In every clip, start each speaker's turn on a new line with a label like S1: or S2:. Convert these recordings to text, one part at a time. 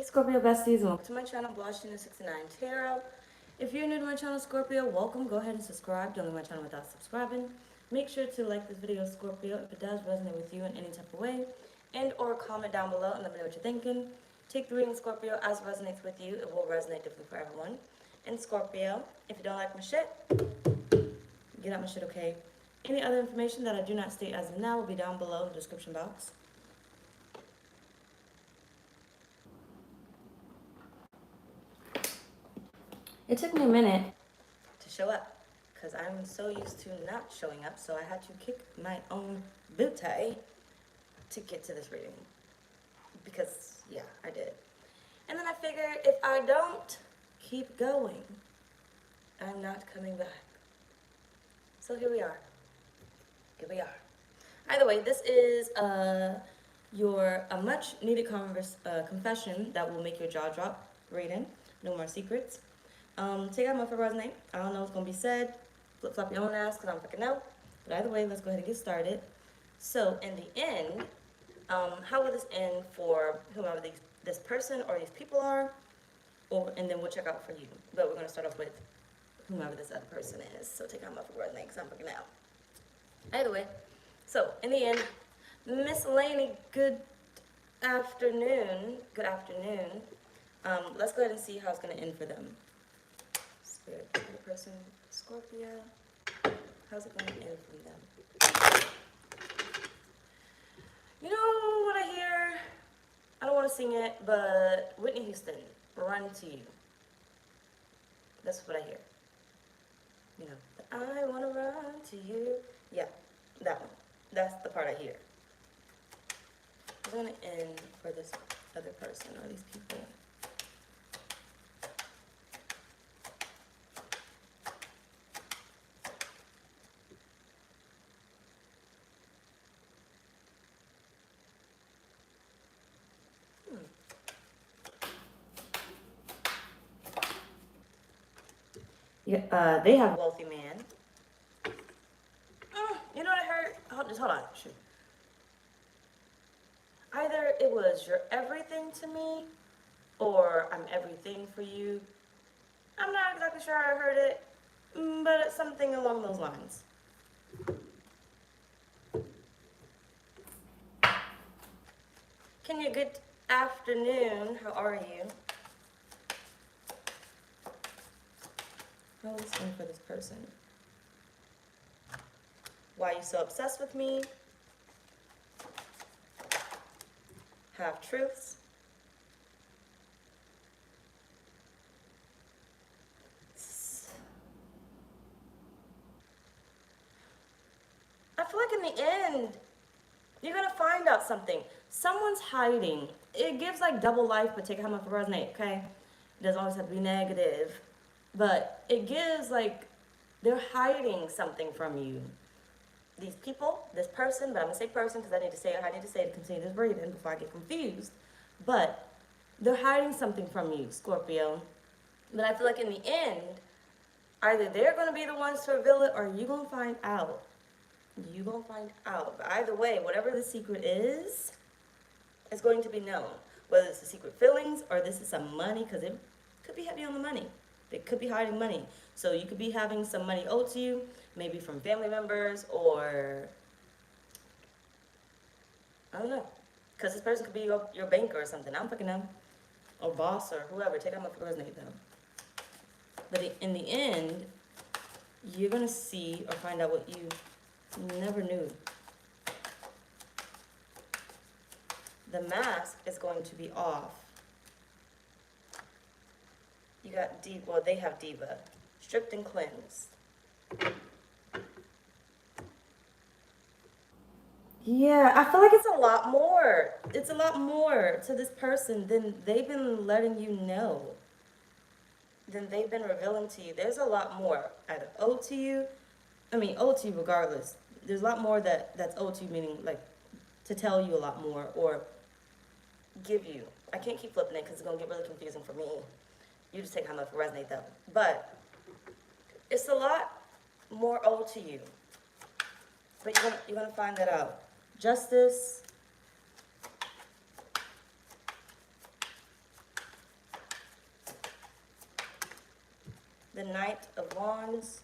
S1: Hey Scorpio besties, and welcome to my channel, blahscrystalsale Tarot. If you're new to my channel, Scorpio, welcome. Go ahead and subscribe. Don't leave my channel without subscribing. Make sure to like this video, Scorpio, if it does resonate with you in any type of way, and or comment down below and let me know what you're thinking. Take the reading, Scorpio, as it resonates with you. It will resonate differently for everyone. And Scorpio, if you don't like my shit, get out my shit, okay? Any other information that I do not state as of now will be down below in the description box. It took me a minute to show up because I'm so used to not showing up, so I had to kick my own booty to get to this reading because, yeah, I did. And then I figured if I don't keep going, I'm not coming back. So here we are. Here we are. Either way, this is a much needed confession that will make your jaw drop reading. No more secrets. Take out my for resonate. I don't know what's going to be said. Flip flop your own ass because I don't fucking know. But either way, let's go ahead and get started. So in the end, how will this end for whomever this person or these people are? And then we'll check out for you. But we're going to start off with whomever this other person is. So take out my for resonate because I'm fucking out. Either way, so in the end, Miss Lainey, good afternoon. Good afternoon. Let's go ahead and see how it's going to end for them. Spirit of the person, Scorpio. How's it going to end from them? You know what I hear? I don't want to sing it, but Whitney Houston, Run to You. That's what I hear. You know, I want to run to you. Yeah, that one. That's the part I hear. It's going to end for this other person or these people. Yeah, they have a wealthy man. You know what I heard? Hold on. Shoot. Either it was you're everything to me, or I'm everything for you. I'm not exactly sure how I heard it, but it's something along those lines. Can you good afternoon? How are you? I'll listen for this person. Why are you so obsessed with me? Have truths. I feel like in the end, you're gonna find out something. Someone's hiding. It gives like double life, but take it how much for resonate, okay? It doesn't always have to be negative. But it gives like, they're hiding something from you. These people, this person, but I'm gonna say person because I need to say what I need to say to continue this reading before I get confused. But they're hiding something from you, Scorpio. But I feel like in the end, either they're gonna be the ones to reveal it or you're gonna find out. You're gonna find out. But either way, whatever the secret is going to be known. Whether it's the secret feelings or this is some money, because it could be heavy on the money. They could be hiding money. So you could be having some money owed to you, maybe from family members or, I don't know. Because this person could be your banker or something. I don't fucking know. Or boss or whoever. Take out my resonate though. But in the end, you're going to see or find out what you never knew. The mask is going to be off. You got Diva, well, they have Diva. Stripped and cleansed. Yeah, I feel like it's a lot more. It's a lot more to this person than they've been letting you know. Than they've been revealing to you. There's a lot more either owed to you. I mean, owed to you regardless. There's a lot more that's owed to you, meaning like to tell you a lot more or give you. I can't keep flipping it because it's going to get really confusing for me. You just take how much resonate though. But it's a lot more owed to you. But you're gonna find that out. Justice. the Knight of Wands.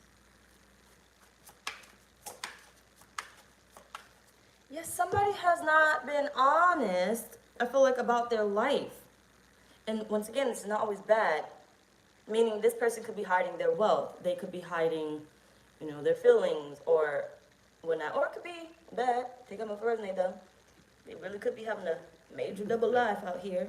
S1: Yes, somebody has not been honest, I feel like, about their life. And once again, this is not always bad. Meaning this person could be hiding their wealth. They could be hiding, you know, their feelings or whatnot. Or it could be bad. Take them up for resonate though. They really could be having a major double life out here.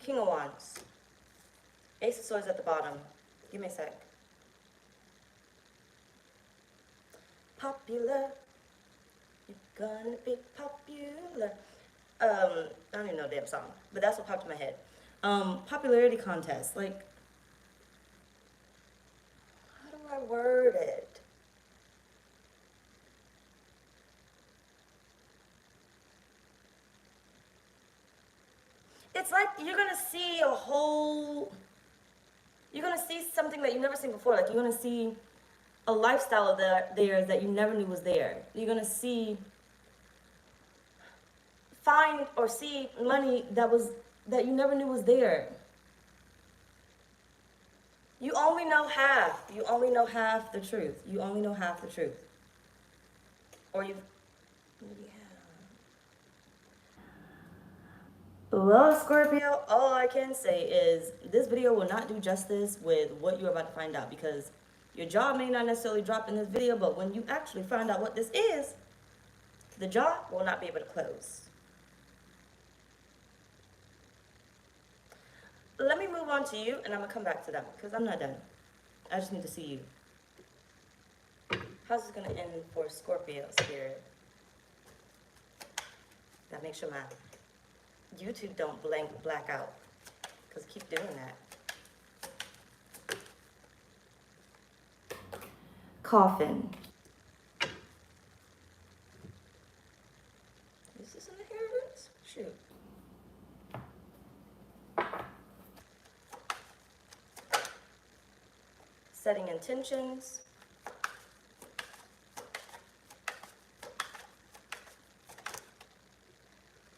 S1: King of Wands. Ace of Swords at the bottom. Give me a sec. Popular. You're gonna be popular. I don't even know the damn song, but that's what popped in my head. Popularity contest. Like, how do I word it? It's like you're gonna see something that you've never seen before. Like, you're gonna see a lifestyle of theirs that you never knew was there. You're gonna find or see money that you never knew was there. You only know half. You only know half the truth. You only know half the truth. Or you... Well, Scorpio, all I can say is this video will not do justice with what you're about to find out, because your jaw may not necessarily drop in this video, but when you actually find out what this is, the jaw will not be able to close. Let me move on to you, and I'm going to come back to that because I'm not done. I just need to see you. How's this going to end for Scorpio, Spirit? That makes sure my YouTube don't black out, because keep doing that. Coffin. Is this an inheritance? Shoot. Setting intentions.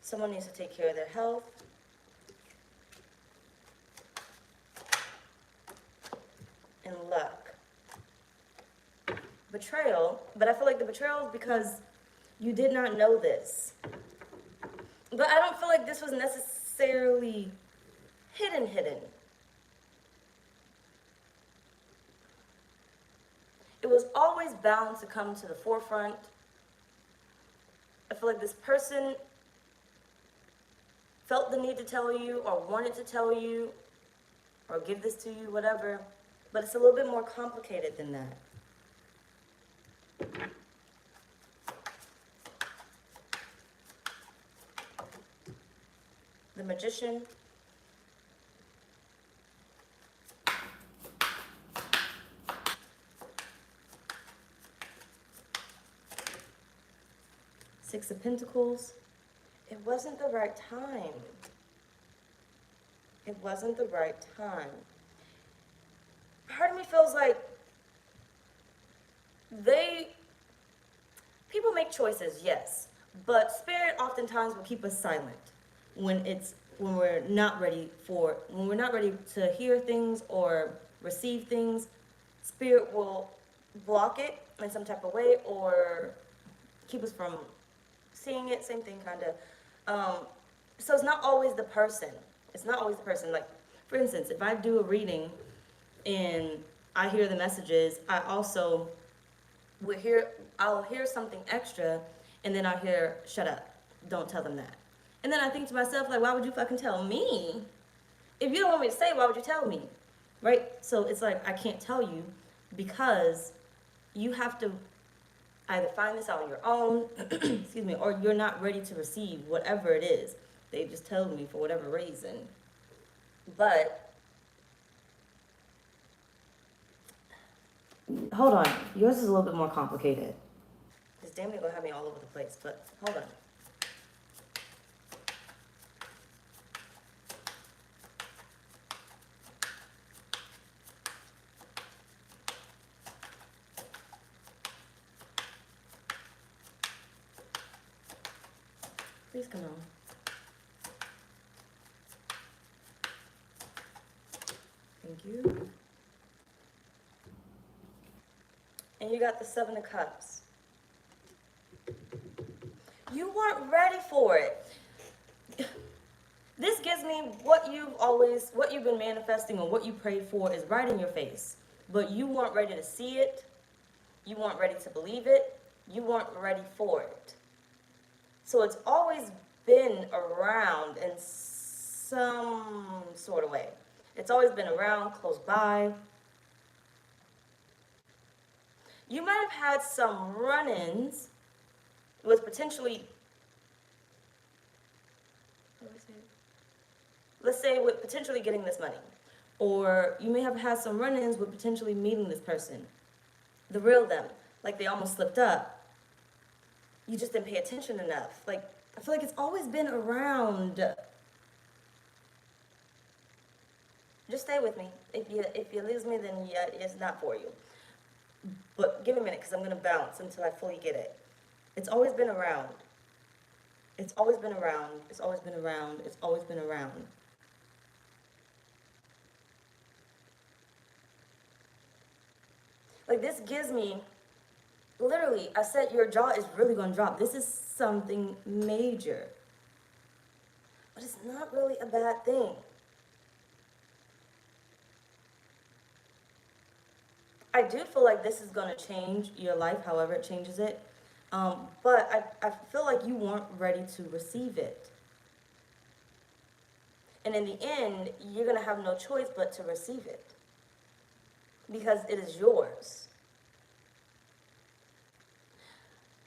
S1: Someone needs to take care of their health. And luck. Betrayal, but I feel like the betrayal is because you did not know this. But I don't feel like this was necessarily hidden. It was always bound to come to the forefront. I feel like this person felt the need to tell you or wanted to tell you or give this to you, whatever. But it's a little bit more complicated than that. The Magician. Six of Pentacles. It wasn't the right time. It wasn't the right time. Part of me feels like people make choices, yes, but Spirit oftentimes will keep us silent when we're not ready to hear things or receive things. Spirit will block it in some type of way or keep us from seeing it. Same thing, kind of. So it's not always the person. It's not always the person. Like, for instance, if I do a reading and I hear the messages, I also I'll hear something extra, and then I'll hear, shut up, don't tell them that. And then I think to myself, like, why would you fucking tell me? If you don't want me to say, why would you tell me? Right? So it's like, I can't tell you because you have to either find this out on your own, excuse me, or you're not ready to receive whatever it is. They just told me for whatever reason. But, hold on. Yours is a little bit more complicated. This damn near gonna have me all over the place, but hold on. Please come on. Thank you. And you got the Seven of Cups. You weren't ready for it. This gives me what you've been manifesting or what you prayed for is right in your face. But you weren't ready to see it. You weren't ready to believe it. You weren't ready for it. So it's always been around in some sort of way. It's always been around, close by. You might have had some run-ins with potentially, let's say with potentially getting this money. Or you may have had some run-ins with potentially meeting this person. The real them. Like they almost slipped up. You just didn't pay attention enough. Like, I feel like it's always been around. Just stay with me. If you lose me, then yeah, it's not for you. But give me a minute, because I'm going to bounce until I fully get it. It's always been around. It's always been around. It's always been around. It's always been around. Like, this gives me, literally, I said your jaw is really going to drop. This is something major. But it's not really a bad thing. I do feel like this is going to change your life, however it changes it. But I feel like you weren't ready to receive it. And in the end, you're going to have no choice but to receive it. Because it is yours.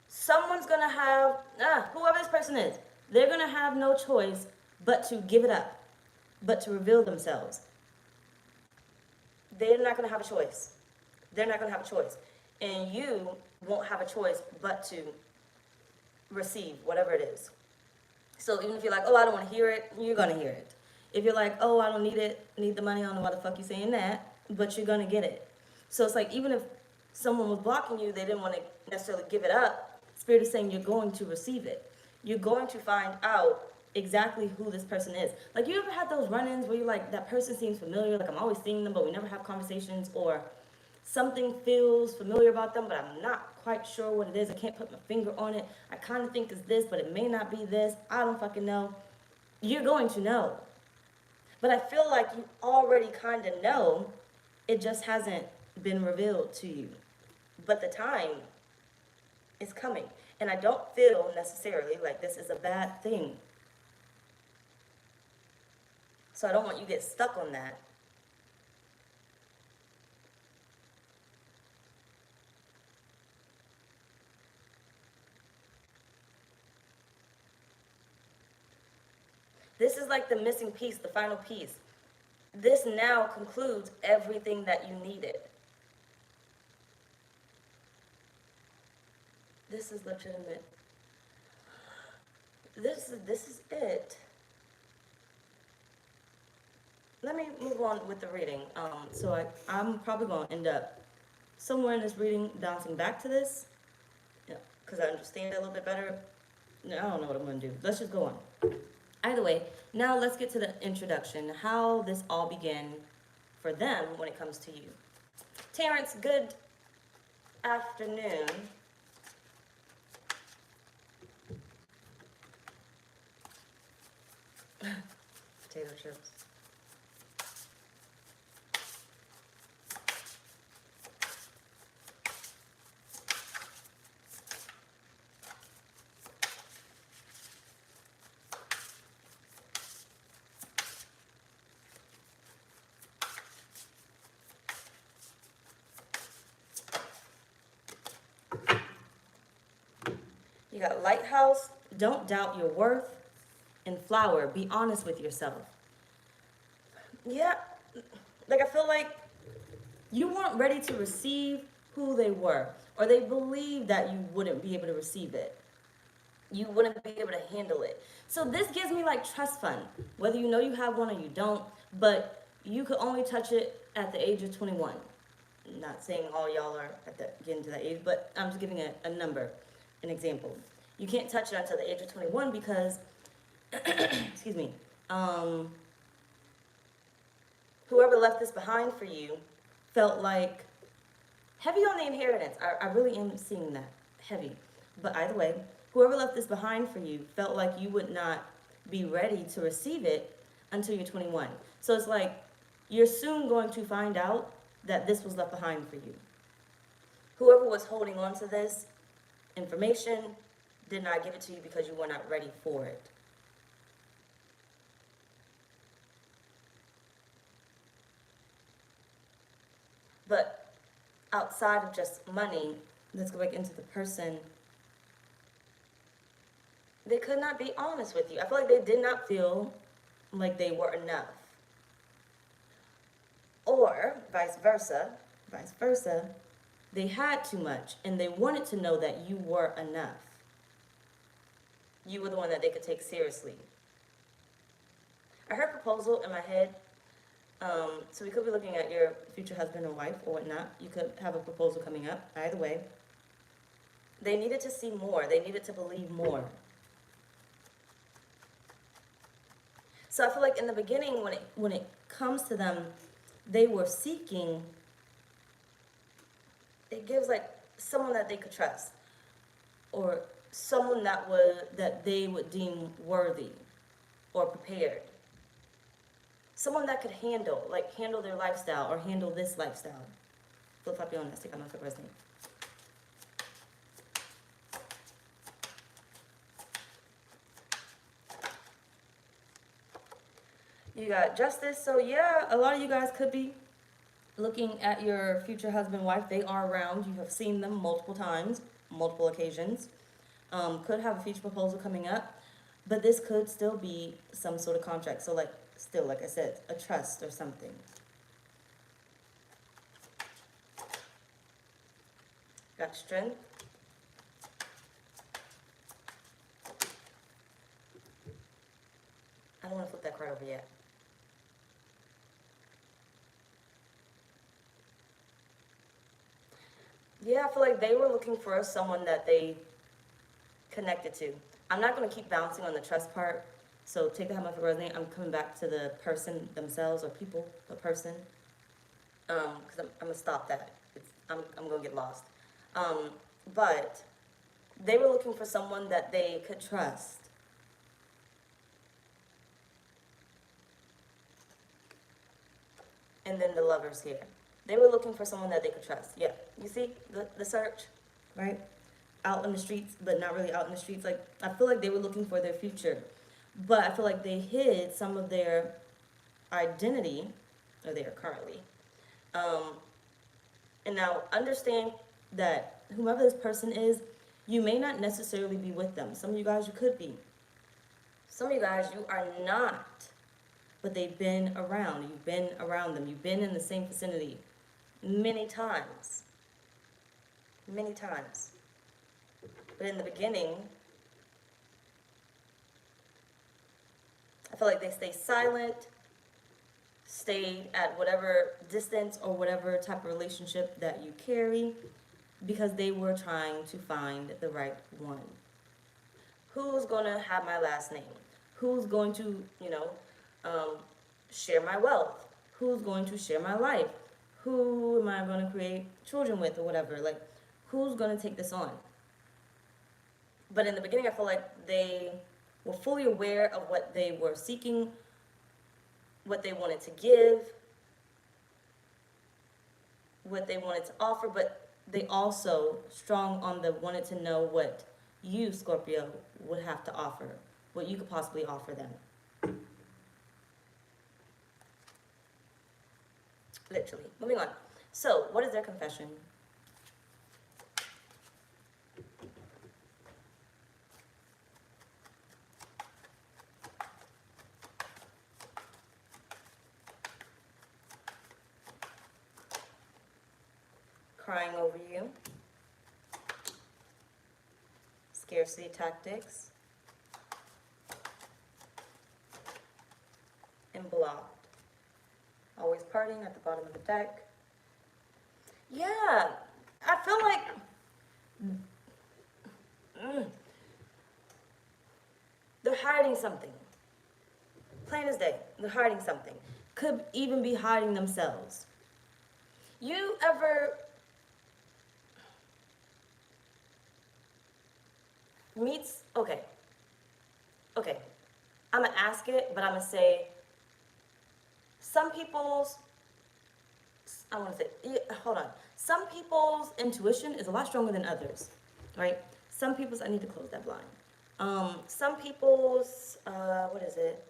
S1: Someone's going to have, whoever this person is, they're going to have no choice but to give it up, but to reveal themselves. They're not going to have a choice. They're not going to have a choice. And you won't have a choice but to receive whatever it is. So even if you're like, oh, I don't want to hear it, you're going to hear it. If you're like, oh, I don't need it, need the money, I don't know why the fuck you saying that, but you're going to get it. So it's like, even if someone was blocking you, they didn't want to necessarily give it up, Spirit is saying you're going to receive it. You're going to find out exactly who this person is. Like, you ever had those run-ins where you're like, that person seems familiar, like I'm always seeing them, but we never have conversations, or something feels familiar about them, but I'm not quite sure what it is. I can't put my finger on it. I kind of think it's this, but it may not be this. I don't fucking know. You're going to know. But I feel like you already kind of know. It just hasn't been revealed to you. But the time is coming. And I don't feel necessarily like this is a bad thing. So I don't want you to get stuck on that. This is like the missing piece, the final piece. This now concludes everything that you needed. This is legitimate. This is it. Let me move on with the reading. So I'm probably going to end up somewhere in this reading bouncing back to this, because I understand it a little bit better. I don't know what I'm going to do. Let's just go on. Either way, now let's get to the introduction, how this all began for them when it comes to you. Terrence, good afternoon. Potato chips. You got lighthouse, don't doubt your worth, and flower, be honest with yourself. Yeah, like I feel like you weren't ready to receive who they were, or they believed that you wouldn't be able to receive it. You wouldn't be able to handle it. So this gives me like trust fund, whether you know you have one or you don't, but you could only touch it at the age of 21. I'm not saying all y'all are getting to that age, but I'm just giving a number. An example. You can't touch it until the age of 21 because, excuse me, whoever left this behind for you felt like heavy on the inheritance. I really am seeing that, heavy. But either way, whoever left this behind for you felt like you would not be ready to receive it until you're 21. So it's like you're soon going to find out that this was left behind for you. Whoever was holding on to this information did not give it to you because you were not ready for it. But outside of just money, let's go back into the person. They could not be honest with you. I feel like they did not feel like they were enough. Or vice versa, they had too much and they wanted to know that you were enough. You were the one that they could take seriously. I heard proposal in my head. So we could be looking at your future husband or wife or whatnot. You could have a proposal coming up. Either way, they needed to see more. They needed to believe more. So I feel like in the beginning, when it comes to them, they were seeking. It gives like someone that they could trust, or someone that they would deem worthy or prepared. Someone that could handle their lifestyle or handle this lifestyle. Flip flop on this. Take out my first name. You got justice. So yeah, a lot of you guys could be looking at your future husband, wife. They are around. You have seen them multiple times, multiple occasions. Could have a future proposal coming up, but this could still be some sort of contract. So like I said, a trust or something. Got strength. I don't want to flip that card over yet. Yeah, I feel like they were looking for someone that they connected to. I'm not going to keep bouncing on the trust part. So take the hammer for resume. I'm coming back to the person themselves or people, the person. Because I'm going to stop that. I'm going to get lost. But they were looking for someone that they could trust. And then the lovers here. They were looking for someone that they could trust. Yeah, you see the search, right? Out in the streets, but not really out in the streets. Like, I feel like they were looking for their future. But I feel like they hid some of their identity, or they are currently. And now understand that whomever this person is, you may not necessarily be with them. Some of you guys, you could be. Some of you guys, you are not. But they've been around. You've been around them. You've been in the same vicinity many times. Many times. But in the beginning, I feel like they stayed silent, stayed at whatever distance or whatever type of relationship that you carry, because they were trying to find the right one. Who's going to have my last name? Who's going to, share my wealth? Who's going to share my life? Who am I going to create children with or whatever? Like, who's going to take this on? But in the beginning, I feel like they were fully aware of what they were seeking, what they wanted to give, what they wanted to offer, but they also strong on the wanted to know what you, Scorpio, would have to offer, what you could possibly offer them. Literally. Moving on. So, what is their confession? Crying over you. Scarcity tactics. And blocked. Always partying at the bottom of the deck. Yeah, I feel like They're hiding something. Plain as day, they're hiding something. Could even be hiding themselves. You ever meets, okay, I'm gonna ask it, but I'm gonna say, some people's, I want to say, hold on. Some people's intuition is a lot stronger than others, right? Some people's, I need to close that blind. Some people's, what is it?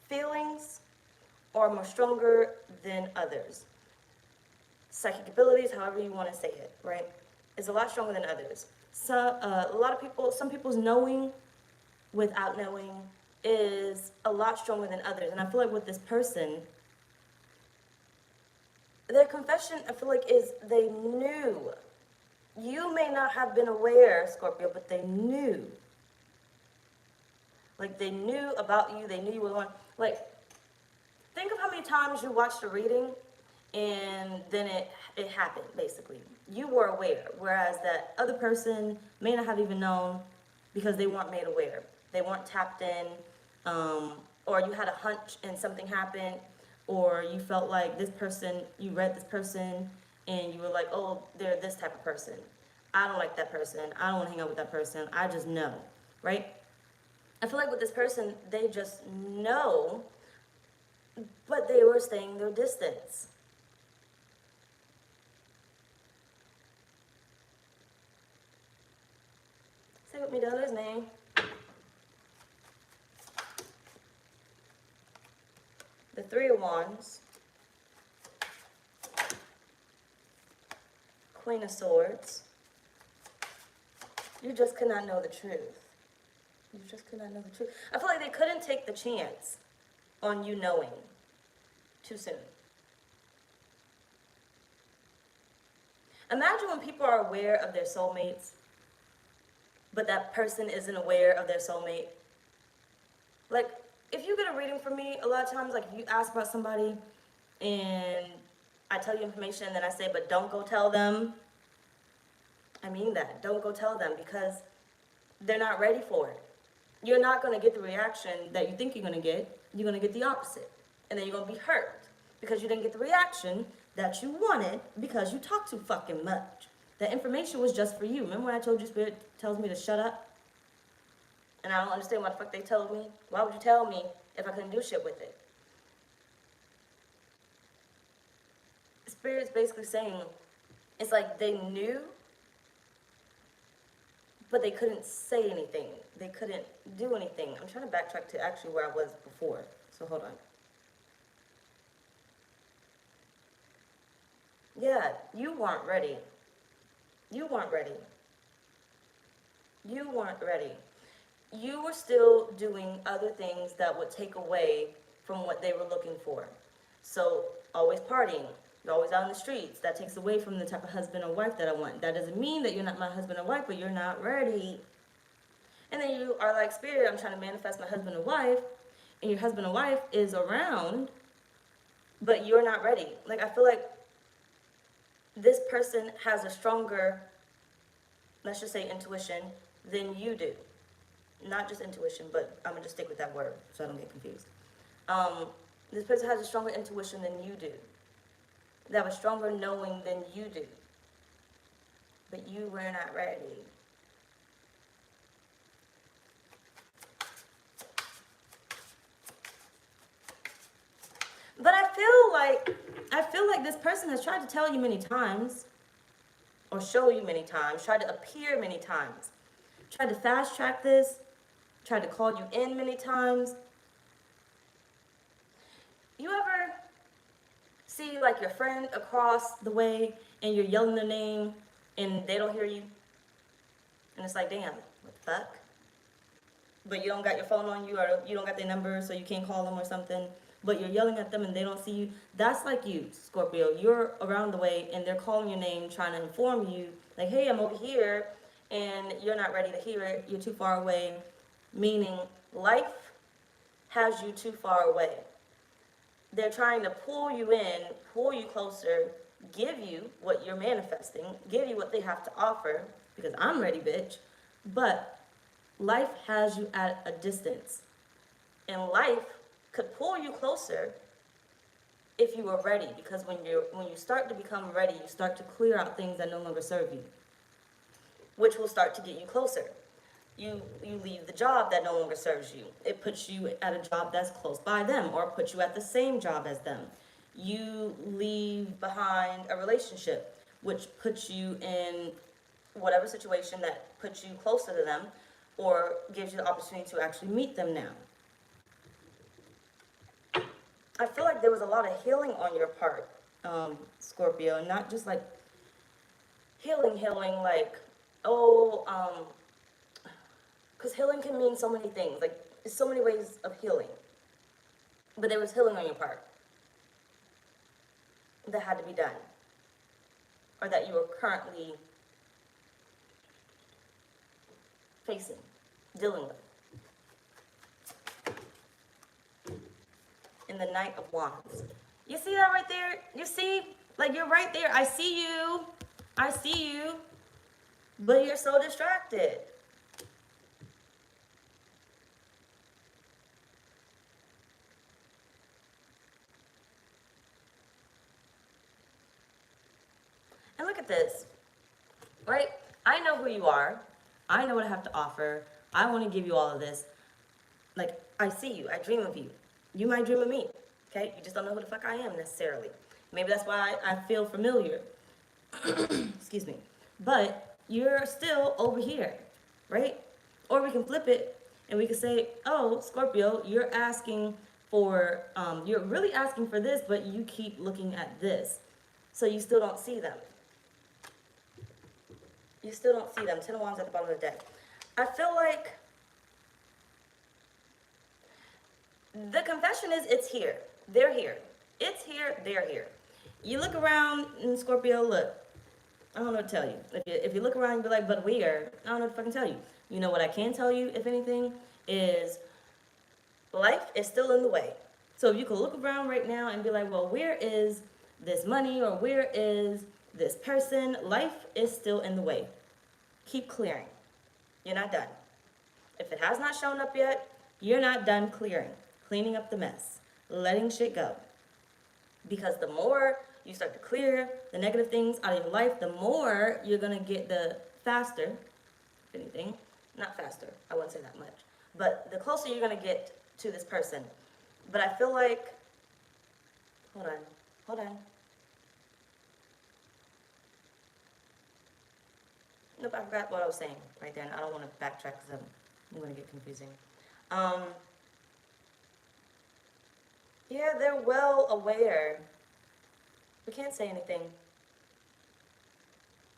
S1: Feelings are more stronger than others. Psychic abilities, however you want to say it, right, is a lot stronger than others. So, a lot of people, some people's knowing without knowing is a lot stronger than others. And I feel like with this person, their confession, I feel like, is they knew. You may not have been aware, Scorpio, but they knew. Like, they knew about you. They knew you were going. Like, think of how many times you watched a reading and then it happened, basically. You were aware, whereas that other person may not have even known because they weren't made aware. They weren't tapped in, or you had a hunch and something happened, or you felt like this person, you read this person, and you were like, oh, they're this type of person. I don't like that person. I don't want to hang out with that person. I just know, right? I feel like with this person, they just know, but they were staying their distance. Say with me, Della's name. The Three of Wands. Queen of Swords. You just could not know the truth. You just could not know the truth. I feel like they couldn't take the chance on you knowing too soon. Imagine when people are aware of their soulmates, but that person isn't aware of their soulmate. Like, if you get a reading from me, a lot of times, like, if you ask about somebody and I tell you information and then I say, but don't go tell them, I mean that. Don't go tell them, because they're not ready for it. You're not going to get the reaction that you think you're going to get. You're going to get the opposite. And then you're going to be hurt because you didn't get the reaction that you wanted because you talk too fucking much. That information was just for you. Remember when I told you Spirit tells me to shut up? And I don't understand what the fuck they told me. Why would you tell me if I couldn't do shit with it? Spirit's basically saying, it's like they knew, but they couldn't say anything. They couldn't do anything. I'm trying to backtrack to actually where I was before. So hold on. Yeah, you weren't ready. You weren't ready. You weren't ready. You were still doing other things that would take away from what they were looking for. So, always partying. You're always out in the streets. That takes away from the type of husband or wife that I want. That doesn't mean that you're not my husband or wife, but you're not ready. And then you are like, Spirit, I'm trying to manifest my husband or wife, and your husband or wife is around, but you're not ready. Like, I feel like this person has a stronger, let's just say, intuition than you do. Not just intuition, but I'm going to just stick with that word so I don't get confused. This person has a stronger intuition than you do. They have a stronger knowing than you do. But you were not ready. But I feel like this person has tried to tell you many times, or show you many times, tried to appear many times, tried to fast track this, tried to call you in many times. You ever see like your friend across the way and you're yelling their name and they don't hear you? And it's like, damn, what the fuck? But you don't got your phone on you, or you don't got their number, so you can't call them or something. But you're yelling at them and they don't see you. That's like you, Scorpio. You're around the way and they're calling your name, trying to inform you, like, hey, I'm over here, and you're not ready to hear it. You're too far away, meaning life has you too far away. They're trying to pull you in, pull you closer, give you what you're manifesting, give you what they have to offer, because I'm ready, bitch. But Life has you at a distance. And life could pull you closer if you are ready, because when you start to become ready, you start to clear out things that no longer serve you, which will start to get you closer. You leave the job that no longer serves you. It puts you at a job that's close by them, or puts you at the same job as them. You leave behind a relationship, which puts you in whatever situation that puts you closer to them, or gives you the opportunity to actually meet them now. I feel like there was a lot of healing on your part, Scorpio, not just like healing, like, because healing can mean so many things. Like, there's so many ways of healing. But there was healing on your part that had to be done, or that you are currently facing, dealing with. In the Knight of Wands. You see that right there? You see? Like, you're right there. I see you. I see you. But you're so distracted. And look at this. Right? I know who you are. I know what I have to offer. I want to give you all of this. Like, I see you. I dream of you. You might dream of me, okay? You just don't know who the fuck I am necessarily. Maybe that's why I feel familiar. Excuse me. But you're still over here, right? Or we can flip it and we can say, oh, Scorpio, you're asking for, you're really asking for this, but you keep looking at this. So you still don't see them. You still don't see them. 10 of Wands at the bottom of the deck. I feel like the confession is, it's here. They're here. It's here. They're here. You look around, and Scorpio, look. I don't know what to tell you. If you look around, you be like, but where? I don't know what to fucking tell you. You know what I can tell you, if anything, is life is still in the way. So if you could look around right now and be like, well, where is this money, or where is this person? Life is still in the way. Keep clearing. You're not done. If it has not shown up yet, you're not done clearing. Cleaning up the mess, letting shit go. Because the more you start to clear the negative things out of your life, the more you're gonna get the faster, if anything, not faster, I wouldn't say that much, but the closer you're gonna get to this person. But I feel like, hold on. Nope, I forgot what I was saying right there, and I don't want to backtrack because I'm gonna get confusing. Yeah, they're well aware. We can't say anything.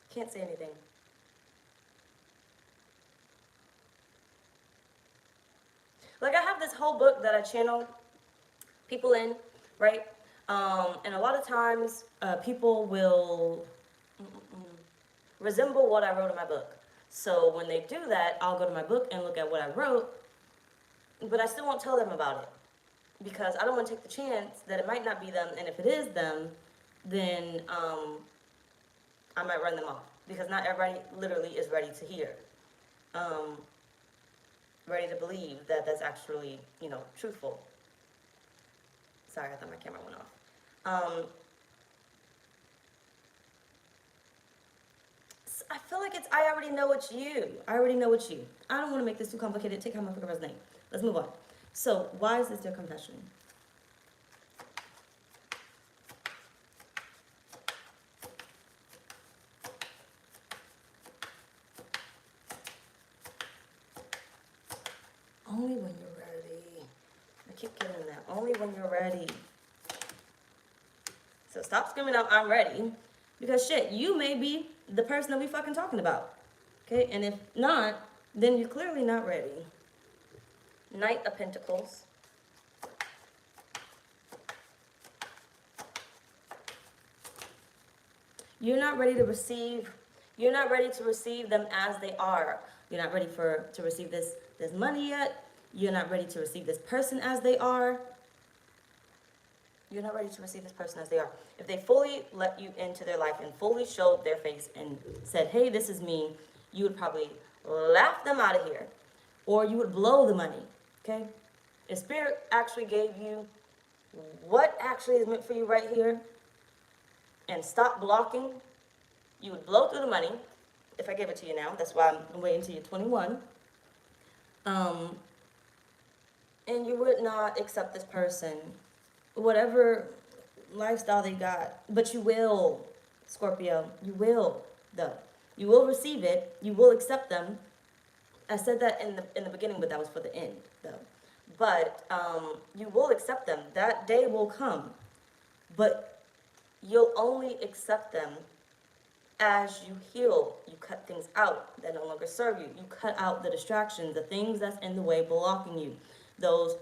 S1: Can't say anything. Like, I have this whole book that I channel people in, right? And a lot of times, people will resemble what I wrote in my book. So when they do that, I'll go to my book and look at what I wrote, but I still won't tell them about it. Because I don't want to take the chance that it might not be them, and if it is them, then I might run them off. Because not everybody literally is ready to hear, ready to believe that that's actually, truthful. Sorry, I thought my camera went off. I feel like I already know it's you. I already know it's you. I don't want to make this too complicated. Take out my fucking name. Let's move on. So, why is this your confession? Only when you're ready. I keep getting that. Only when you're ready. So stop screaming out, I'm ready. Because shit, you may be the person that we fucking talking about. Okay? And if not, then you're clearly not ready. Knight of Pentacles. You're not ready to receive them as they are. You're not ready to receive this money yet. You're not ready to receive this person as they are. You're not ready to receive this person as they are. If they fully let you into their life and fully showed their face and said, hey, this is me, you would probably laugh them out of here. or you would blow the money, okay? If Spirit actually gave you what actually is meant for you right here and stop blocking, you would blow through the money. If I give it to you now, that's why I'm waiting until you're 21. And you would not accept this person, whatever lifestyle they got, but you will, Scorpio, you will, though. You will receive it, you will accept them. I said that in the beginning, but that was for the end, though. But you will accept them. That day will come, but you'll only accept them as you heal. You cut things out that no longer serve you. You cut out the distractions, the things that's in the way blocking you. Those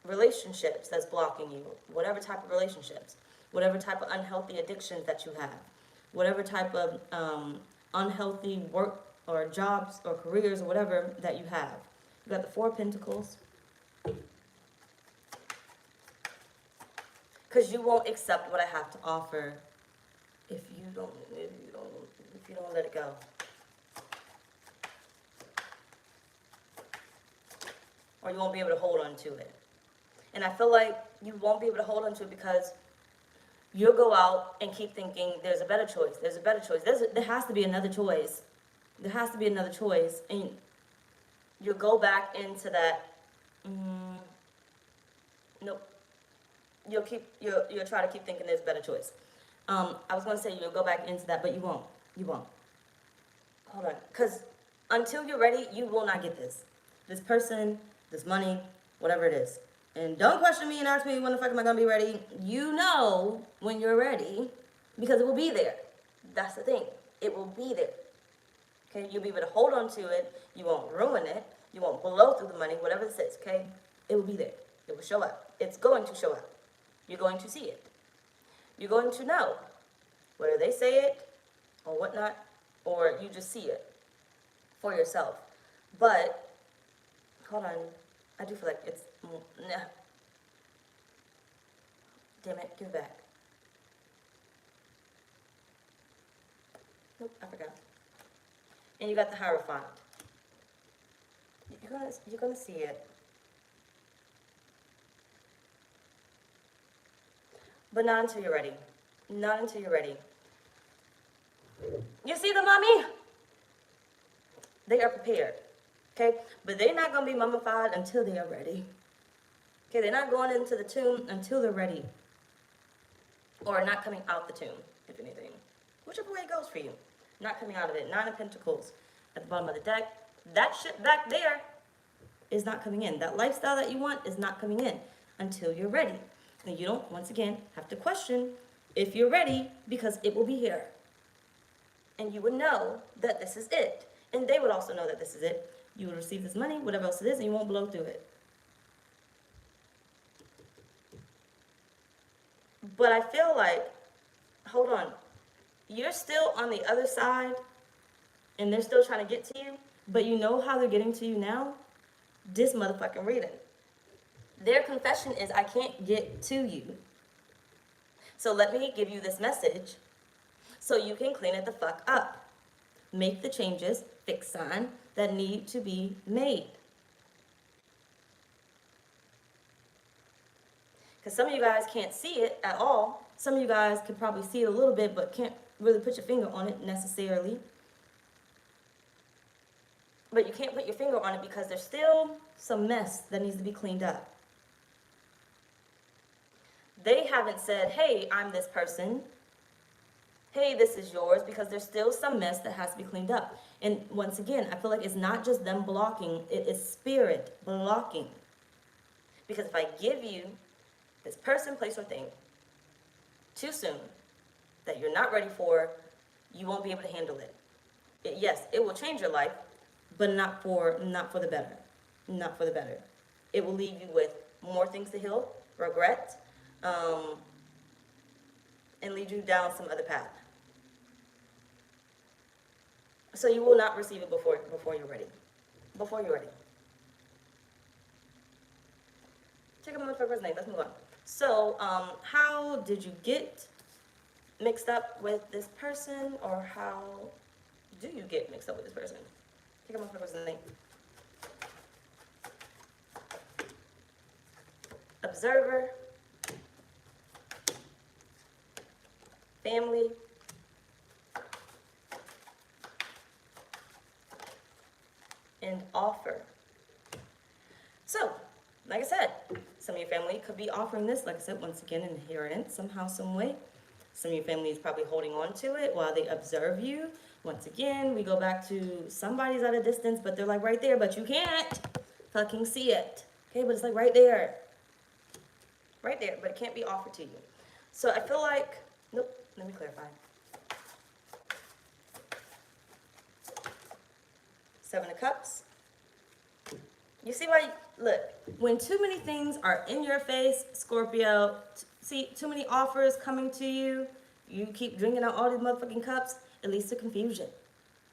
S1: relationships that's blocking you, whatever type of relationships, whatever type of unhealthy addictions that you have, whatever type of unhealthy work or jobs or careers or whatever that you have. You got the Four of Pentacles. Because you won't accept what I have to offer if you don't let it go. Or you won't be able to hold on to it. And I feel like you won't be able to hold on to it because you'll go out and keep thinking there's a better choice. There's a better choice. There has to be another choice. There has to be another choice. And you'll go back into that. Nope. You'll try to keep thinking there's a better choice. I was going to say you'll go back into that, but you won't. You won't. Hold on. Because until you're ready, you will not get this. This person, this money, whatever it is. And don't question me and ask me when the fuck am I going to be ready. You know when you're ready because it will be there. That's the thing. It will be there. Okay? You'll be able to hold on to it. You won't ruin it. You won't blow through the money, whatever this is. Okay? It will be there. It will show up. It's going to show up. You're going to see it. You're going to know whether they say it or whatnot, or you just see it for yourself. But, hold on. I do feel like it's, nah. Damn it, give it back. Nope, I forgot. And you got the Hierophant. You're gonna see it. But not until you're ready. Not until you're ready. You see the mummy? They are prepared. Okay? But they're not going to be mummified until they are ready. Okay? They're not going into the tomb until they're ready. Or not coming out the tomb, if anything. Whichever way it goes for you. Not coming out of it. Nine of Pentacles at the bottom of the deck. That shit back there is not coming in. That lifestyle that you want is not coming in until you're ready. And you don't, once again, have to question if you're ready because it will be here. And you would know that this is it. And they would also know that this is it. You would receive this money, whatever else it is, and you won't blow through it. But I feel like, hold on, you're still on the other side, and they're still trying to get to you, but you know how they're getting to you now? This motherfucking reading. Their confession is, I can't get to you. So let me give you this message so you can clean it the fuck up. Make the changes, fix sign, that need to be made. Because some of you guys can't see it at all. Some of you guys can probably see it a little bit, but can't really put your finger on it necessarily. But you can't put your finger on it because there's still some mess that needs to be cleaned up. They haven't said, hey, I'm this person. Hey, this is yours, because there's still some mess that has to be cleaned up. And once again, I feel like it's not just them blocking, it is spirit blocking. Because if I give you this person, place, or thing too soon that you're not ready for, you won't be able to handle it. Yes, it will change your life, but not for the better. Not for the better. It will leave you with more things to heal, regret, and lead you down some other path. So you will not receive it before you're ready. Before you're ready. Check out my motherfucker's name. Let's move on. So, how did you get mixed up with this person, or how do you get mixed up with this person? Check out my motherfucker's name. observer, family, and offer. So, like I said, some of your family could be offering this, like I said, once again, inheritance somehow, some way. Some of your family is probably holding on to it while they observe you. Once again, we go back to somebody's at a distance, but they're like right there, but you can't fucking see it. Okay, but it's like right there. Right there, but it can't be offered to you. So I feel like, nope, let me clarify. Seven of Cups. You see why, look, when too many things are in your face, Scorpio, see, too many offers coming to you, you keep drinking out all these motherfucking cups, it leads to confusion,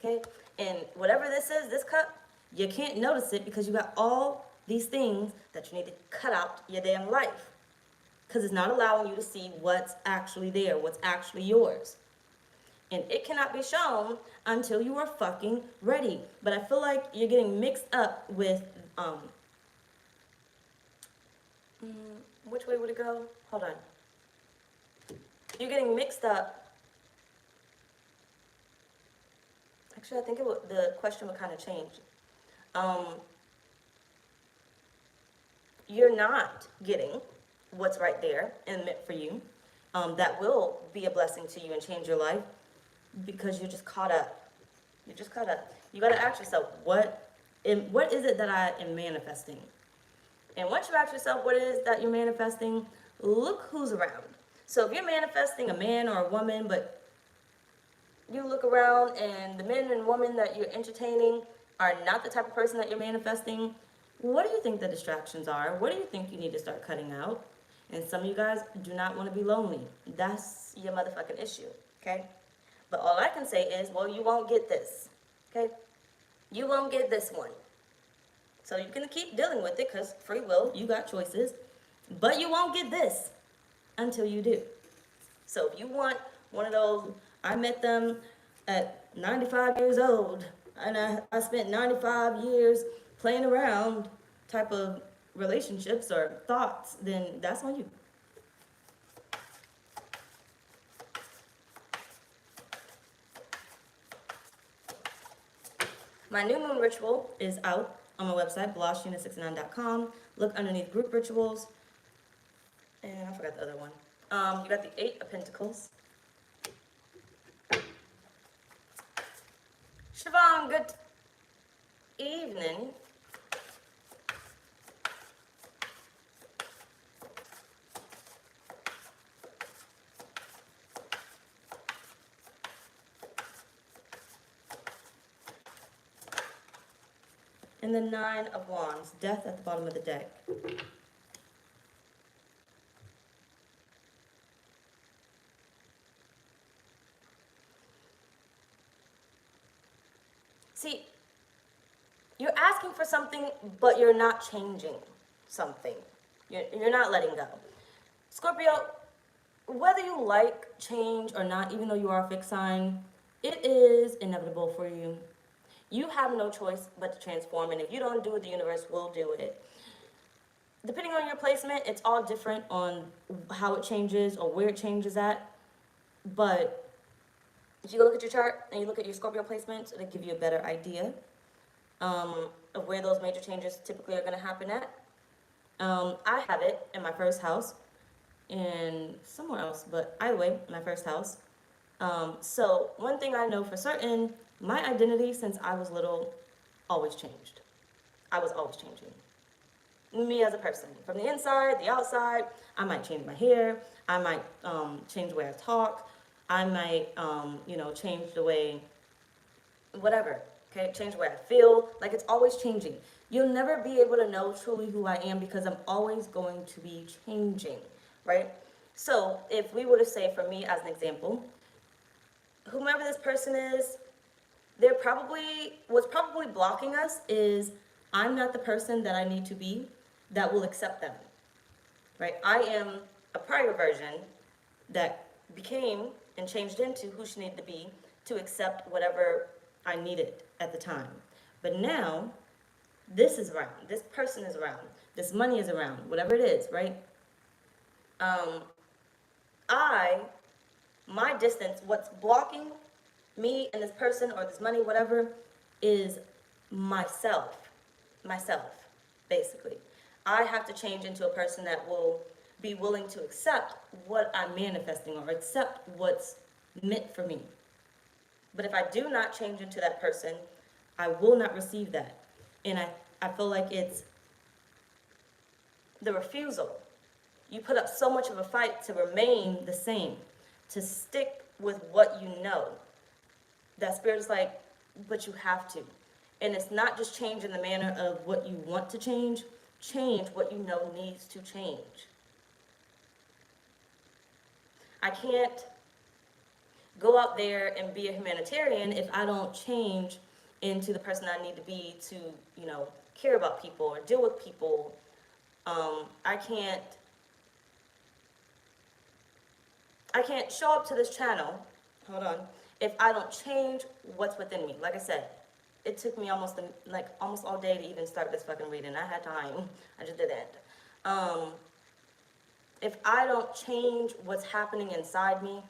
S1: okay? And whatever this is, this cup, you can't notice it because you got all these things that you need to cut out your damn life. Because it's not allowing you to see what's actually there, what's actually yours. And it cannot be shown until you are fucking ready. But I feel like you're getting mixed up with, which way would it go? Hold on. You're getting mixed up. Actually, I think the question would kind of change. You're not getting what's right there and meant for you. That will be a blessing to you and change your life because you're just caught up. You're just caught up. You got to ask yourself, what is it that I am manifesting? And once you ask yourself what it is that you're manifesting, look who's around. So if you're manifesting a man or a woman, but you look around and the men and women that you're entertaining are not the type of person that you're manifesting, what do you think the distractions are? What do you think you need to start cutting out? And some of you guys do not want to be lonely. That's your motherfucking issue, okay? But all I can say is, well, you won't get this, okay? You won't get this one. So you can keep dealing with it because free will, you got choices. But you won't get this until you do. So if you want one of those, I met them at 95 years old and I spent 95 years playing around type of relationships or thoughts, then that's on you. My new moon ritual is out on my website, blahscrystalsale.com. Look underneath group rituals. And I forgot the other one. You got the 8 of Pentacles. Siobhan, good evening. And the 9 of Wands, Death at the bottom of the deck. See, you're asking for something, but you're not changing something. You're not letting go. Scorpio, whether you like change or not, even though you are a fixed sign, it is inevitable for you. You have no choice but to transform, and if you don't do it, the universe will do it. Depending on your placement, it's all different on how it changes or where it changes at. But if you look at your chart and you look at your Scorpio placements, it'll give you a better idea of where those major changes typically are going to happen at. I have it in my first house and somewhere else, but either way, my first house. So one thing I know for certain, my identity since I was little always changed. I was always changing. Me as a person. From the inside, the outside, I might change my hair. I might change the way I talk. I might, change the way, whatever. Okay, change the way I feel. Like it's always changing. You'll never be able to know truly who I am because I'm always going to be changing, right? So if we were to say, for me as an example, whomever this person is, what's probably blocking us is I'm not the person that I need to be that will accept them, right? I am a prior version that became and changed into who she needed to be to accept whatever I needed at the time. But now, this is around. This person is around. this money is around, whatever it is, right? My distance, what's blocking me and this person or this money, whatever, is myself, basically. I have to change into a person that will be willing to accept what I'm manifesting or accept what's meant for me. But if I do not change into that person, I will not receive that. And I feel like it's the refusal. You put up so much of a fight to remain the same, to stick with what you know. That Spirit is like, but you have to. And it's not just change in the manner of what you want to change what you know needs to change. I can't go out there and be a humanitarian if I don't change into the person I need to be to, care about people or deal with people. I can't show up to this channel, if I don't change what's within me. Like I said, it took me almost all day to even start this fucking reading. I had time. I just didn't. If I don't change what's happening inside me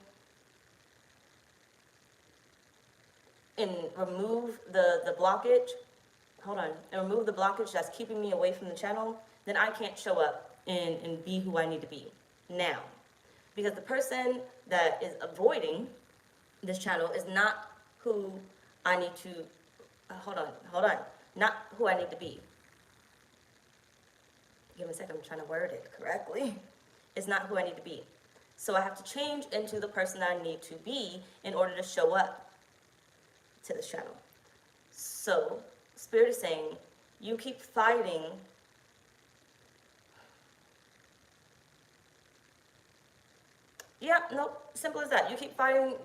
S1: and remove the blockage, and remove the blockage that's keeping me away from the channel, then I can't show up and be who I need to be now. Because the person that is avoiding this channel is not who I need to, not who I need to be. Give me a second, I'm trying to word it correctly. It's not who I need to be. So I have to change into the person that I need to be in order to show up to this channel. So, Spirit is saying, you keep fighting simple as that. You keep fighting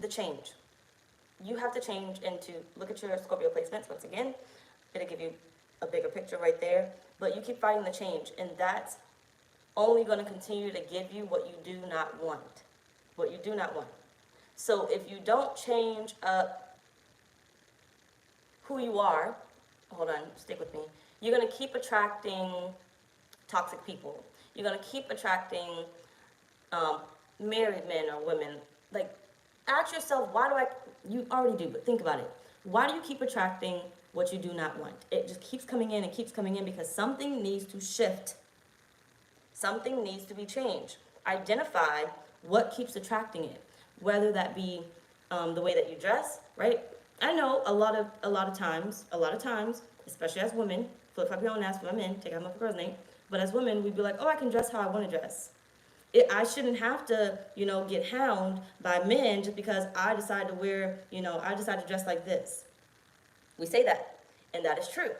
S1: the change. You have to change into, look at your Scorpio placements once again. It'll give you a bigger picture right there. But you keep fighting the change, and that's only going to continue to give you what you do not want. What you do not want. So if you don't change up who you are, stick with me. You're going to keep attracting toxic people. You're going to keep attracting married men or women. Like, ask yourself, you already do, but think about it. Why do you keep attracting what you do not want? It just keeps coming in and keeps coming in because something needs to shift. Something needs to be changed. Identify what keeps attracting it, whether that be the way that you dress, right? I know a lot of times, especially as women, flip up your own ass for men, take out my girl's name, but as women, we'd be like, oh, I can dress how I want to dress. I shouldn't have to, get hound by men just because I decide to wear, I decide to dress like this. We say that, and that is true.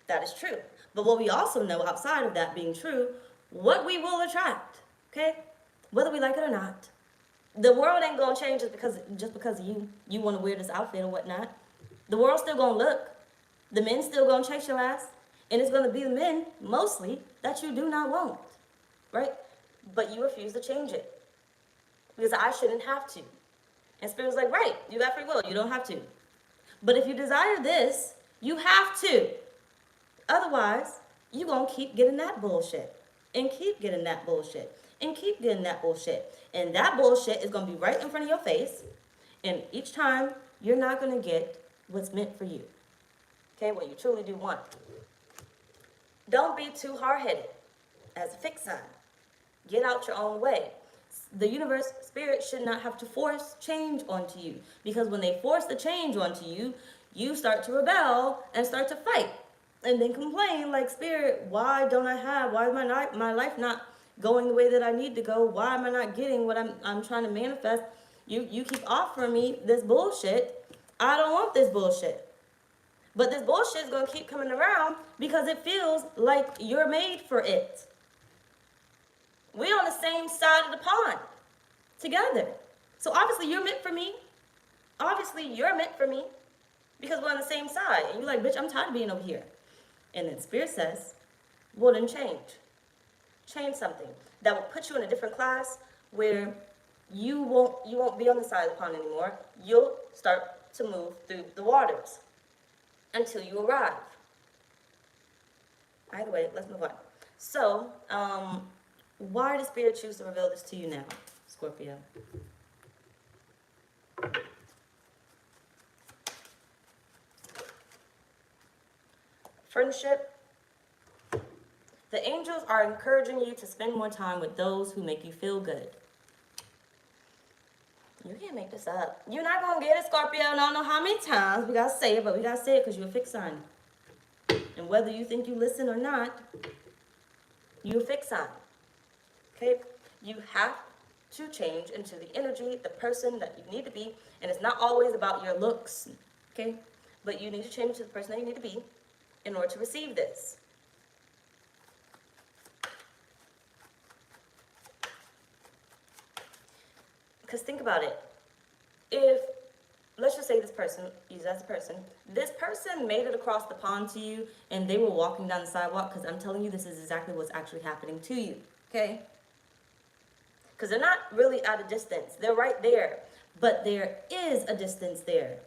S1: That is true. But what we also know outside of that being true, what we will attract, okay? Whether we like it or not. The world ain't gonna change just because you want to wear this outfit or whatnot. The world's still gonna look. The men still gonna chase your ass. And it's gonna be the men, mostly, that you do not want, right? But you refuse to change it. Because I shouldn't have to. And Spirit's like, right, you got free will, you don't have to. But if you desire this, you have to. Otherwise, you're gonna keep getting that bullshit. And keep getting that bullshit. And keep getting that bullshit. And that bullshit is gonna be right in front of your face. And each time, you're not gonna get what's meant for you. Okay, what you truly do want. Don't be too hard-headed as a fixed sign. Get out your own way. The universe, Spirit should not have to force change onto you. Because when they force the change onto you, you start to rebel and start to fight. And then complain like, Spirit, why is my life not going the way that I need to go? Why am I not getting what I'm trying to manifest? You keep offering me this bullshit. I don't want this bullshit. But this bullshit is going to keep coming around because it feels like you're made for it. We're on the same side of the pond together. So obviously you're meant for me. Obviously you're meant for me because we're on the same side. And you're like, bitch, I'm tired of being over here. And then Spirit says, well, then change. Change something that will put you in a different class where you won't be on the side of the pond anymore. You'll start to move through the waters until you arrive. Either way, let's move on. So, why did Spirit choose to reveal this to you now, Scorpio? Friendship. The angels are encouraging you to spend more time with those who make you feel good. You can't make this up. You're not going to get it, Scorpio. I don't know how many times we got to say it, but we got to say it because you're a fixed sign. And whether you think you listen or not, you're a fixed sign. Okay? You have to change into the energy, the person that you need to be. And it's not always about your looks. Okay? But you need to change into the person that you need to be in order to receive this. Because think about it. If, let's just say this person, use as a person, this person made it across the pond to you and they were walking down the sidewalk, because I'm telling you this is exactly what's actually happening to you, okay? Because they're not really at a distance. They're right there. But there is a distance there.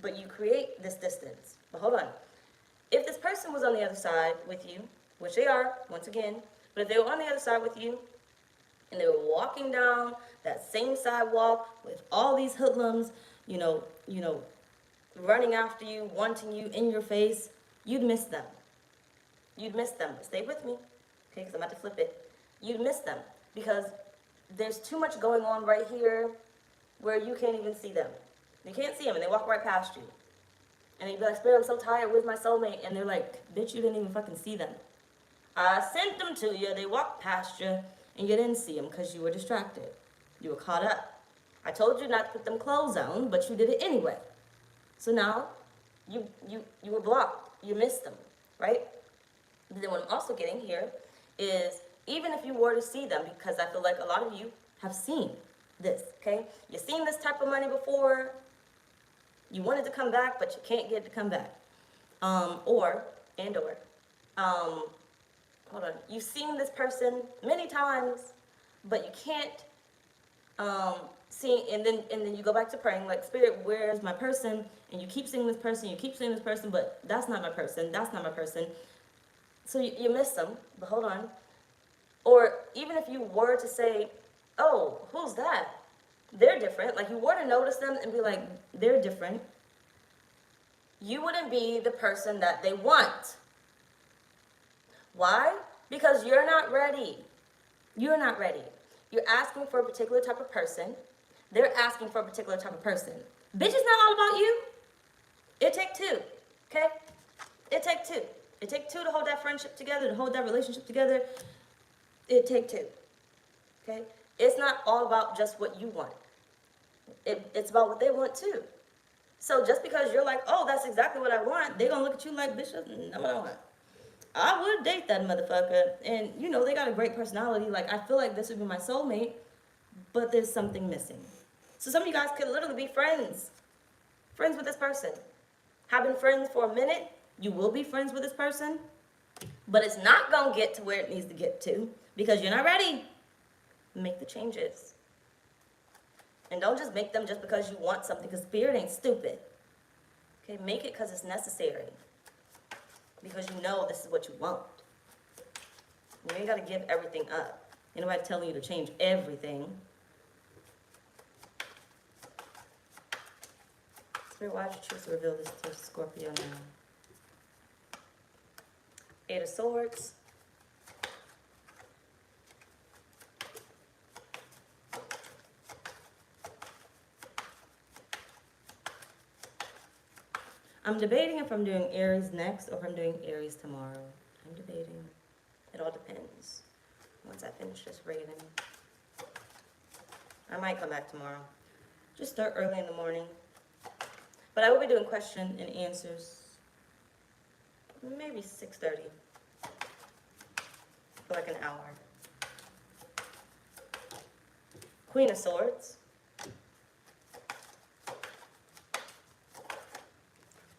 S1: But you create this distance. But hold on. If this person was on the other side with you, which they are, once again, but if they were on the other side with you, and they were walking down that same sidewalk with all these hoodlums, you know, running after you, wanting you in your face, you'd miss them. You'd miss them. Stay with me, okay, because I'm about to flip it. You'd miss them because there's too much going on right here where you can't even see them. You can't see them, and they walk right past you. And you'd be like, Spirit, I'm so tired. Where's my soulmate? And they're like, bitch, you didn't even fucking see them. I sent them to you. They walked past you. And you didn't see them because you were distracted. You were caught up. I told you not to put them clothes on, but you did it anyway. So now, you were blocked. You missed them, right? But then what I'm also getting here is, even if you were to see them, because I feel like a lot of you have seen this, okay? You've seen this type of money before. You wanted to come back, but you can't get it to come back. Hold on. You've seen this person many times, but you can't see, and then you go back to praying, like, Spirit, where's my person? And you keep seeing this person, but that's not my person, that's not my person. So you miss them, but hold on. Or even if you were to say, oh, who's that? They're different. Like, you were to notice them and be like, they're different. You wouldn't be the person that they want. Why? Because you're not ready. You're not ready. You're asking for a particular type of person. They're asking for a particular type of person. Bitch, it's not all about you. It take two, okay? It take two. It take two to hold that friendship together, to hold that relationship together. It take two, okay? It's not all about just what you want. It's about what they want too. So just because you're like, oh, that's exactly what I want, they're going to look at you like, bitch, that's not what I want. I would date that motherfucker. And, you know, they got a great personality. Like, I feel like this would be my soulmate, but there's something missing. So some of you guys could literally be friends. Friends with this person. Have been friends for a minute. You will be friends with this person. But it's not going to get to where it needs to get to because you're not ready. Make the changes. And don't just make them just because you want something, because Spirit ain't stupid. Okay, make it because it's necessary. Because you know this is what you want. You ain't got to give everything up. Ain't nobody telling you to change everything. Spirit, why did you choose to reveal this to Scorpio now? 8 of Swords. I'm debating if I'm doing Aries next or if I'm doing Aries tomorrow. I'm debating. It all depends. Once I finish this reading. I might come back tomorrow. Just start early in the morning. But I will be doing question and answers. Maybe 6:30. For like an hour. Queen of Swords.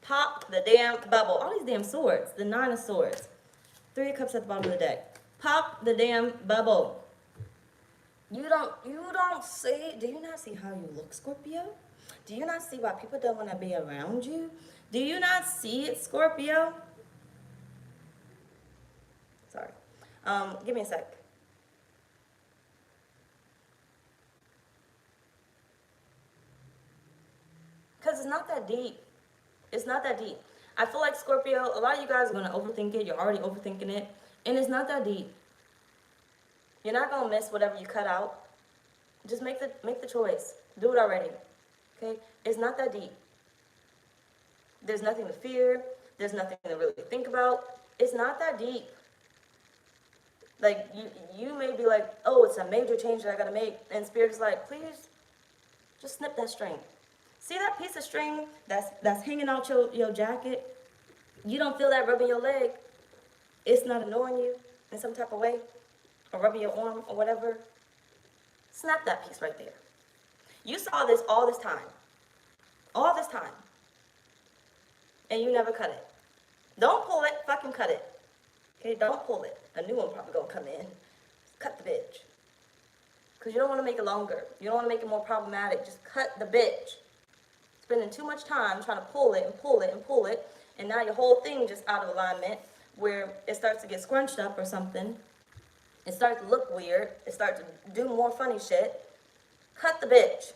S1: Pop the damn bubble. All these damn swords. The 9 of Swords. 3 of Cups at the bottom of the deck. Pop the damn bubble. You don't see. Do you not see how you look, Scorpio? Do you not see why people don't want to be around you? Do you not see it, Scorpio? Give me a sec. Because it's not that deep. It's not that deep. I feel like Scorpio, a lot of you guys are going to overthink it. You're already overthinking it. And it's not that deep. You're not going to miss whatever you cut out. Just make the choice. Do it already. Okay? It's not that deep. There's nothing to fear. There's nothing to really think about. It's not that deep. Like, you may be like, oh, it's a major change that I got to make. And Spirit is like, please, just snip that string. See that piece of string that's hanging out your jacket? You don't feel that rubbing your leg. It's not annoying you in some type of way, or rubbing your arm or whatever. Snap that piece right there. You saw this all this time. All this time. And you never cut it. Don't pull it, fucking cut it. Okay, don't pull it. A new one probably gonna come in. Cut the bitch. Because you don't want to make it longer. You don't want to make it more problematic. Just cut the bitch. Spending too much time trying to pull it and pull it and pull it, and now your whole thing just out of alignment, where it starts to get scrunched up or something. It starts to look weird. It starts to do more funny shit. Cut the bitch.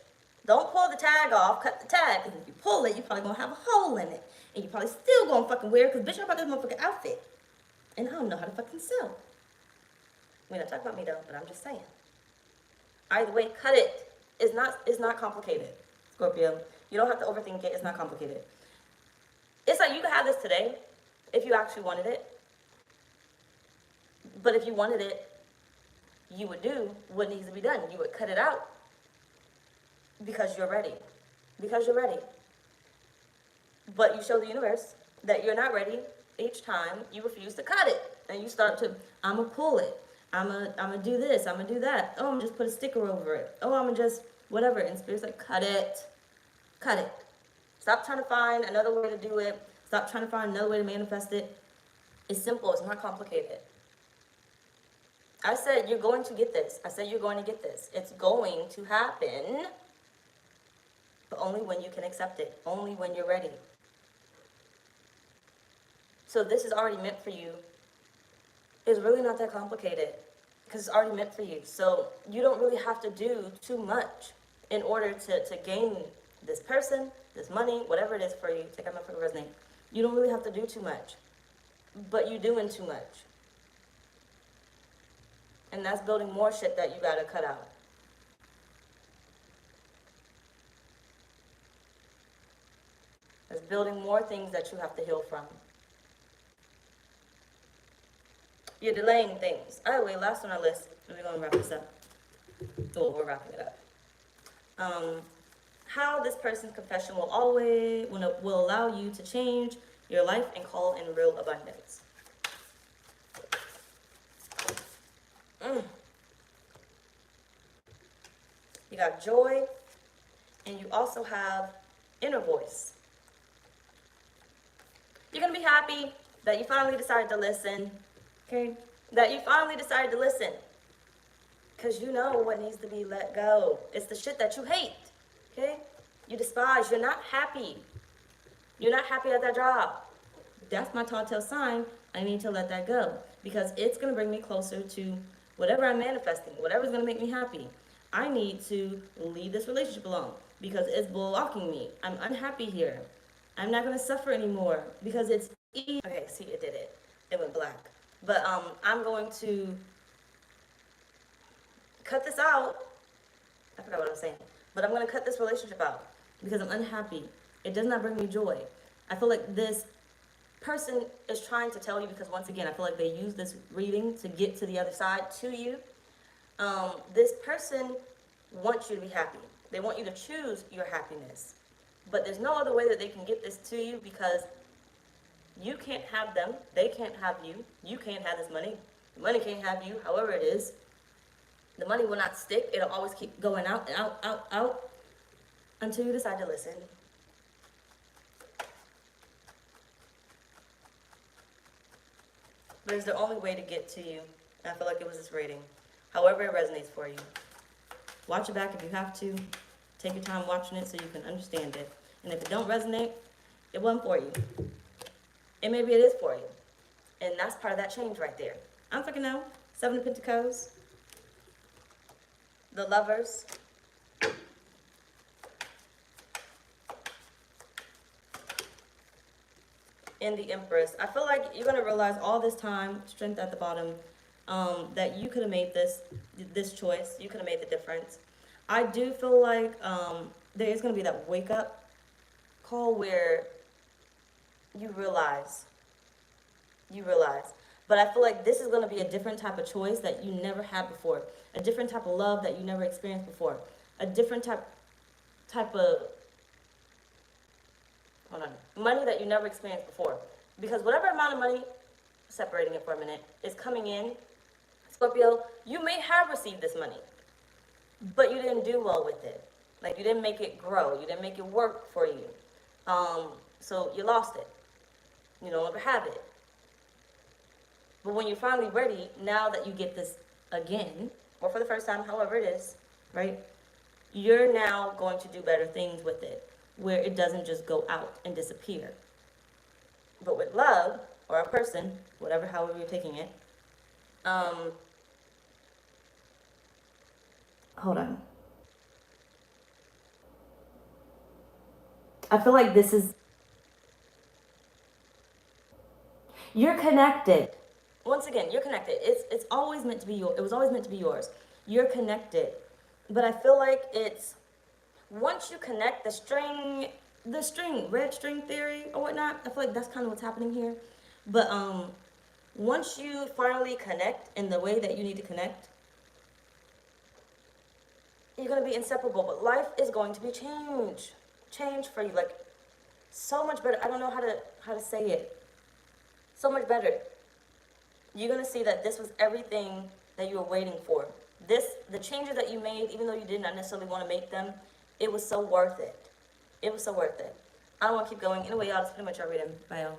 S1: Don't pull the tag off. Cut the tag. Because if you pull it, you're probably going to have a hole in it. And you're probably still going to fucking wear it, because bitch, I bought this motherfucking outfit. And I don't know how to fucking sew. We're not talking about me though, but I'm just saying. Either way, cut it. It's not complicated, Scorpio. You don't have to overthink it. It's not complicated. It's like you could have this today if you actually wanted it. But if you wanted it, you would do what needs to be done. You would cut it out because you're ready. Because you're ready. But you show the universe that you're not ready each time you refuse to cut it. And you start to, I'm going to pull it. I'm gonna do this. I'm going to do that. Oh, I'm going to just put a sticker over it. Oh, I'm going to just whatever. And Spirit's like, cut it. Cut it. Stop trying to find another way to do it. Stop trying to find another way to manifest it. It's simple. It's not complicated. I said you're going to get this. I said you're going to get this. It's going to happen. But only when you can accept it. Only when you're ready. So this is already meant for you. It's really not that complicated. Because it's already meant for you. So you don't really have to do too much in order to gain this person, this money, whatever it is for you. Take out my fucking resume. You don't really have to do too much. But you're doing too much. And that's building more shit that you gotta cut out. That's building more things that you have to heal from. You're delaying things. All right, wait, last on our list. We're gonna wrap this up. Oh, we're wrapping it up. How this person's confession will allow you to change your life and call in real abundance. You got joy, and you also have inner voice. You're going to be happy that you finally decided to listen, okay? That you finally decided to listen. Because you know what needs to be let go. It's the shit that you hate, okay? You despise. You're not happy. You're not happy at that job. That's my telltale sign. I need to let that go. Because it's going to bring me closer to whatever I'm manifesting, whatever's going to make me happy. I need to leave this relationship alone because it's blocking me. I'm unhappy here. I'm not going to suffer anymore because it's easy. Okay, see, it did it. It went black. But I'm going to cut this out. I forgot what I was saying. But I'm going to cut this relationship out because I'm unhappy. It does not bring me joy. I feel like this person is trying to tell you, because once again, I feel like they use this reading to get to the other side to you. This person wants you to be happy. They want you to choose your happiness. But there's no other way that they can get this to you because you can't have them. They can't have you. You can't have this money. The money can't have you, however it is. The money will not stick. It'll always keep going out and out, out, out until you decide to listen. But it's the only way to get to you. And I feel like it was this rating. However it resonates for you. Watch it back if you have to. Take your time watching it so you can understand it. And if it don't resonate, it wasn't for you. And maybe it is for you. And that's part of that change right there. I don't fucking know. Seven of Pentacles, the Lovers, and the Empress. I feel like you're going to realize all this time, Strength at the bottom, that you could have made this choice. You could have made the difference. I do feel like there is going to be that wake up call where you realize. But I feel like this is going to be a different type of choice that you never had before. A different type of love that you never experienced before. A different type of money that you never experienced before. Because whatever amount of money, separating it for a minute, is coming in, Scorpio, you may have received this money, but you didn't do well with it. Like, you didn't make it grow. You didn't make it work for you. So you lost it. You no longer have it. But when you're finally ready, now that you get this again, or for the first time, however it is, right? You're now going to do better things with it, where it doesn't just go out and disappear. But with love, or a person, whatever, however you're taking it, hold on. I feel like this is, you're connected. Once again, you're connected. It's always meant to be yours. It was always meant to be yours. You're connected. But I feel like it's, once you connect the red string theory or whatnot, I feel like that's kind of what's happening here. But once you finally connect in the way that you need to connect, you're going to be inseparable. But life is going to be change for you, like so much better. I don't know how to say it. So much better. You're going to see that this was everything that you were waiting for. The changes that you made, even though you did not necessarily want to make them, it was so worth it. It was so worth it. I don't want to keep going. Anyway, y'all, that's pretty much our reading. Bye, y'all.